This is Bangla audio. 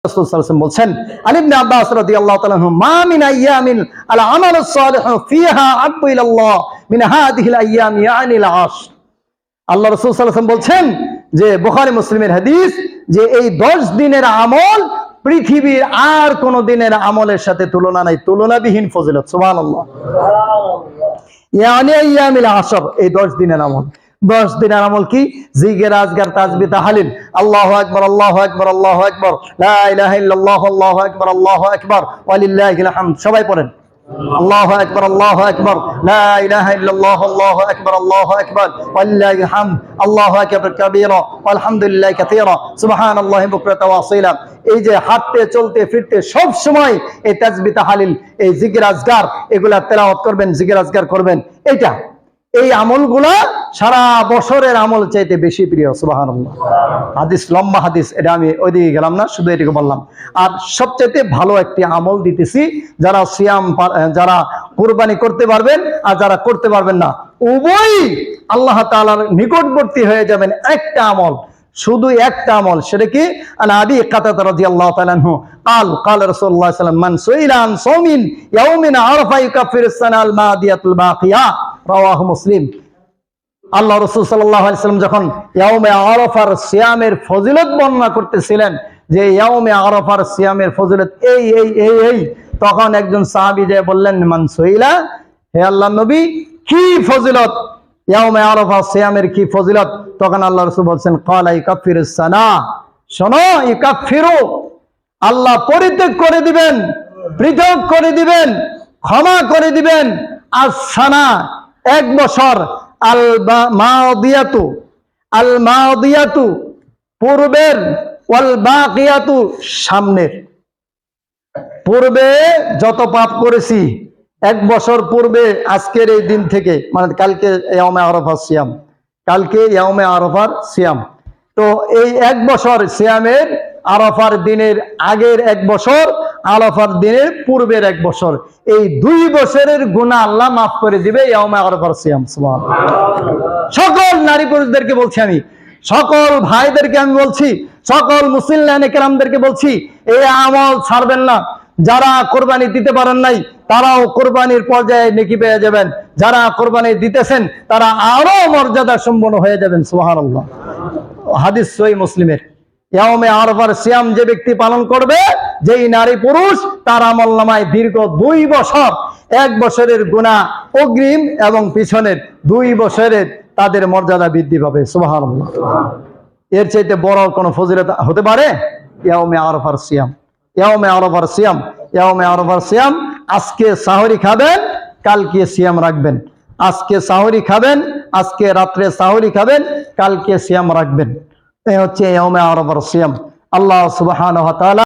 রাসূল সাল্লাল্লাহু আলাইহি ওয়াসাল্লাম বলছেন, আলী ইবনে আব্বাস রাদিয়াল্লাহু তাআলা আনহু, মা মিন আইয়ামিন আল আমালুস সালিহু ফিহা আব্বু ইলাল্লাহ মিন হাযিহিল আইয়াম ইয়ানিল আশর। আল্লাহ রাসূল সাল্লাল্লাহু আলাইহি ওয়াসাল্লাম বলছেন যে, বুখারী মুসলিমের হাদিস, যে এই 10 দিনের আমল পৃথিবীর আর কোন দিনের আমলের সাথে তুলনা নাই, তুলনাবিহীন ফজিলত। সুবহানাল্লাহ। ইয়ানি আইয়ামিল আশর, এই 10 দিনের আমল। 10 দিনের আমল কি? জিকির, আজকার, তাসবিহ, তাহলিল, আল্লাহু আকবার, আল্লাহু আকবার, আল্লাহু আকবার, লা ইলাহা ইল্লাল্লাহ, আল্লাহু আকবার, আল্লাহু আকবার, ওয়া লিল্লাহিল হামদ। সবাই পড়েন আল্লাহু আকবার, আল্লাহু আকবার, লা ইলাহা ইল্লাল্লাহ, আল্লাহু আকবার, আল্লাহু আকবার, ওয়া লিল্লাহিল হামদ, আল্লাহু আকবার কাবীরা, আলহামদুলিল্লাহি কাসীরা, সুবহানাল্লাহি বুকরাতাও ওয়া আসীলা। এই যে হাঁটতে, চলতে, ফিরতে সব সময় এই তাসবিহ, তাহলিল, এই জিকির, আজকার, এগুলা তেলাওয়াত করবেন, জিকির, আজকার করবেন। এই আমলগুলা সারা বছরের আমল চাইতে বেশি প্রিয়। সুবহানাল্লাহ। হাদিস, লম্বা হাদিস, এটা আমি ওইদিকে গেলাম না, শুধু এটুকু বললাম। আর সবচাইতে ভালো একটি আমল দিতেছি, যারা সিয়াম, যারা কুরবানি করতে পারবেন আর যারা করতে পারবেন না, উভয়ই আল্লাহ তাআলার নিকটবর্তী হয়ে যাবেন। একটা আমল, শুধু একটা আমল, সেটা কি? আন আবি কাতাদা রাদিয়াল্লাহু তাআলা আনহু قال قال رسول الله صلى الله عليه وسلم من سئل عن صوم يوم عرفه يكفر السنه الماضيه الباقيه رواه مسلم। আল্লাহ রাসূল সাল্লাল্লাহু আলাইহি ওয়াসাল্লাম যখন ইয়াউমে আরাফার সিয়ামের ফজিলত বর্ণনা করতেছিলেন, যে ইয়াউমে আরাফার সিয়ামের ফজিলত এই, তখন একজন সাহাবী যে বললেন, মান সুইলা, হে আল্লাহর নবী, কি ফজিলত ইয়াউমে আরাফা সিয়ামের, কি ফজিলত? তখন আল্লাহ রাসূল বলছেন, ক্বালা ইকাফিরুস সানা, শোনো, ইকাফিরু, আল্লাহ পরিত্যাগ করে দিবেন, পৃথক করে দিবেন, ক্ষমা করে দিবেন, আস-সানা, 1 বছর, আল মাদিয়াতু পূর্বের, ওয়াল বাকিয়াতু সামনের। পূর্বে যত পাপ করেছি 1 বছর পূর্বে, আজকের এই দিন থেকে, মানে কালকে ইয়াউমে আরাফার সিয়াম, কালকে ইয়াউমে আরাফার সিয়াম, তো এই 1 বছর সিয়ামের, আরাফার দিনের আগের 1 বছর, আরাফার দিনের পূর্বের 1 বছর, এই 2 বছরের গুনাহ আল্লাহ মাফ করে দিবে ইয়াউমে আরাফার সিয়াম। সুবহানাল্লাহ। সকল নারী পুরুষদেরকে বলছি, আমি সকল ভাইদেরকে আমি বলছি, সকল মুসলিম কেরামদেরকে বলছি, এই আমল ছাড়বেন না। যারা কোরবানি দিতে পারেন নাই, তারাও কোরবানির পর্যায়ে নেকি পেয়ে যাবেন। যারা কোরবানি দিতেছেন, তারা আরো মর্যাদা সম্পন্ন হয়ে যাবেন। সুবহানাল্লাহ। হাদিস সহিহ মুসলিমের। ইয়াউমে আরাফার সিয়াম যে ব্যক্তি পালন করবে, যেই নারী পুরুষ, তার আমলনামায় দীর্ঘ 2 বছর, 1 বছরের গুনাহ অগ্রিম এবং পিছনের 2 বছরের তাদের মর্যাদা বৃদ্ধি পাবে। সুবহানাল্লাহ। এর চাইতে বড় কোনো ফজিলত হতে পারে? ইয়াউমে আরাফার সিয়াম, ইয়াউমে আরাফার সিয়াম, ইয়াউমে আরাফার সিয়াম। আজকে সাহরি খাবেন, কালকে সিয়াম রাখবেন। আজকে সাহরি খাবেন, আজকে রাত্রে সাহরি খাবেন, কালকে সিয়াম রাখবেন। এই হচ্ছে ইয়াউমে আরাফার সিয়াম। আল্লাহ সুবহানাহু ওয়া তাআলা